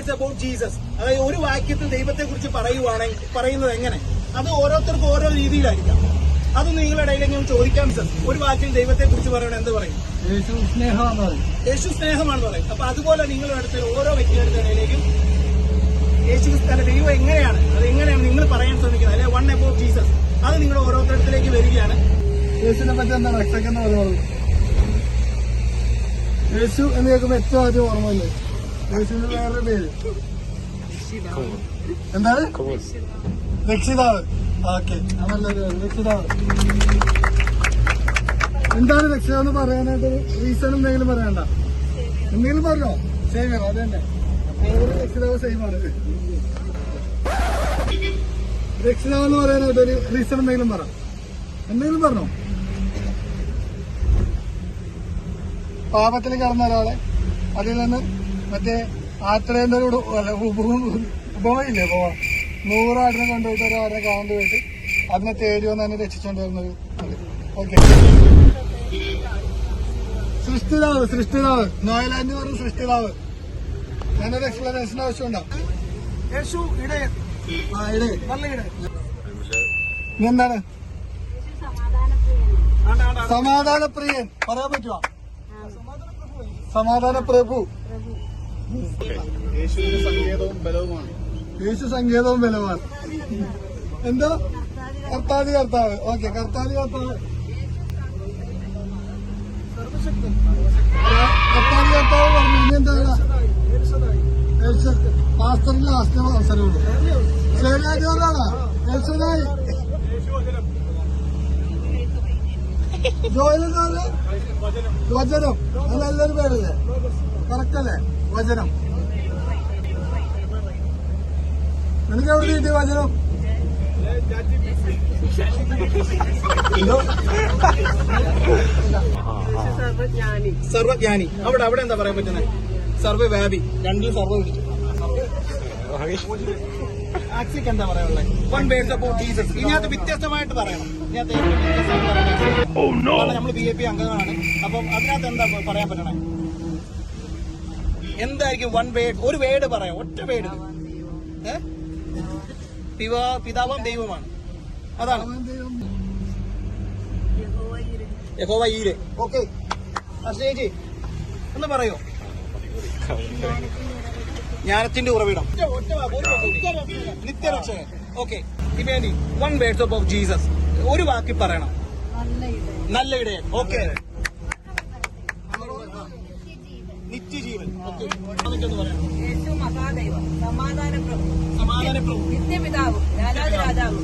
Words about Jesus. അതായത് ഒരു വാക്യത്തിൽ ദൈവത്തെ കുറിച്ച് പറയുന്നത് എങ്ങനെ, അത് ഓരോരുത്തർക്കും ഓരോ രീതിയിലായിരിക്കാം. അതൊന്നും നിങ്ങളുടെ ഇടയിലേക്ക് ഞാൻ ചോദിക്കാം. ഒരു വാക്കിൽ ദൈവത്തെ കുറിച്ച് പറയണം, എന്ത് പറയും? യേശു സ്നേഹമാണെന്ന് പറയും. യേശു സ്നേഹമാണെന്ന് പറയും. അപ്പൊ അതുപോലെ നിങ്ങളുടെ അടുത്ത് ഓരോ വ്യക്തിയുടെ ഇടയിലേക്കും യേശു ദൈവം എങ്ങനെയാണ്, അത് എങ്ങനെയാണ് നിങ്ങൾ പറയാൻ ശ്രമിക്കുന്നത്, അല്ലെ വൺ അബൌട്ട് ജീസസ്, അത് നിങ്ങളുടെ ഓരോരുത്തരത്തിലേക്ക് വരികയാണ്. യേശുവിനെ പറ്റി എന്താണ് എക്സെക്കൻഡ് പറയുന്നത്? യേശു എന്ന് കേൾക്കുമ്പോൾ ഏറ്റവും ആദ്യം ഓർമ്മയില്ലേ യേശുവിന്റെ വേറൊരു പേര് എന്താണ്? രക്ഷിതാവ്. ഓക്കെ, അതല്ലൊരു രക്ഷിതാവ്. എന്താണ് രക്ഷിതാവ് എന്ന് പറയാനായിട്ട് റീസൺ എന്തെങ്കിലും പറയണ്ട? എന്തെങ്കിലും പറഞ്ഞോ? സേവിയർ, അത് തന്നെ. രക്ഷിതാവ് സെയിമാണ്. രക്ഷിതാവ് എന്ന് പറയാനായിട്ട് ഒരു റീസൺ എന്തെങ്കിലും പറ. എന്തെങ്കിലും പറഞ്ഞോ? പാപത്തിൽ കടന്ന ഒരാളെ അതിൽ നിന്ന് മറ്റേ ആത്രേന്റെ ഉപമയില്ലേ, 100 ആടിനെ കൊണ്ടുപോയിട്ട് ഒരാളെ കാണ്ട് പോയിട്ട് അതിനെ തേടി വന്ന് തന്നെ രക്ഷിച്ചോണ്ട് വരുന്നൊരു. ഓക്കെ, സൃഷ്ടിതാവ് നോയലാൻഡ് പറഞ്ഞ സൃഷ്ടിതാവ്. ഞാനൊരു എക്സ്പ്ലനേഷന്റെ ആവശ്യമുണ്ടോ? യേശു ഇടയൻ, നല്ല ഇടയൻ. എന്താണ് സമാധാനപ്രിയൻ? പറയാൻ പറ്റുമോ? സമാധാന പ്രഭു. യേശു സങ്കേതവും ബലവുമാണ്. യേശു സങ്കേതവും ബലമാണ്. എന്താ? കർത്താവ്. ഓക്കെ, കർത്താവ്. കർത്താവ് പറഞ്ഞു. ഇനി എന്താണ്? പാസ്റ്ററിന് ലാസ്റ്റ് അവസരമുള്ളൂ. ശരിയായിട്ട് പറഞ്ഞാണ് യേശുദായി. ജോയിലെന്താണ്? വചനം. അത് നല്ലൊരു പേരല്ലേ? കറക്റ്റല്ലേ? വചനം. നിനക്ക് എവിടെ കിട്ടിയ വചനം? സർവജ്ഞാനി. അവിടെ എന്താ പറയാൻ പറ്റുന്നത്? സർവ്വവ്യാപി. രണ്ടിലും സർവ്വ പിടിച്ചു. ആക്സിക്ക് എന്താ പറയാനുള്ളത്? One words about Jesus. ഇതിനകത്ത് വ്യത്യസ്തമായിട്ട് പറയണം. നമ്മൾ VIP അംഗങ്ങളാണ്. അപ്പം അതിനകത്ത് എന്താ പറയാൻ പറ്റണേ? എന്തായിരിക്കും വൺ വേർഡ്? ഒരു വേർഡ് പറയാം, ഒറ്റ വേർഡ്. പിതാവാം ദൈവമാണ്, അതാണ് യഹോവ ഈരെ. ഓക്കെ, ചേച്ചി ഒന്ന് പറയോ? ജ്ഞാനത്തിന്റെ ഉറവിടം, നിത്യരക്ഷകൻ. ഓക്കെ, ഇനി വൺ വേർഡ്സ് ഓഫ് ജീസസ്. ഒരു വാക്കി പറയണം. നല്ല ഇടയൻ. ഓക്കെ, നിത്യജീവൻ. ഓക്കെ, അതൊക്കെ പറയണം. സമാധാനപ്രഭു, സമാധാനപ്രഭു, നിത്യപിതാവും രാജാതിരാജാവും.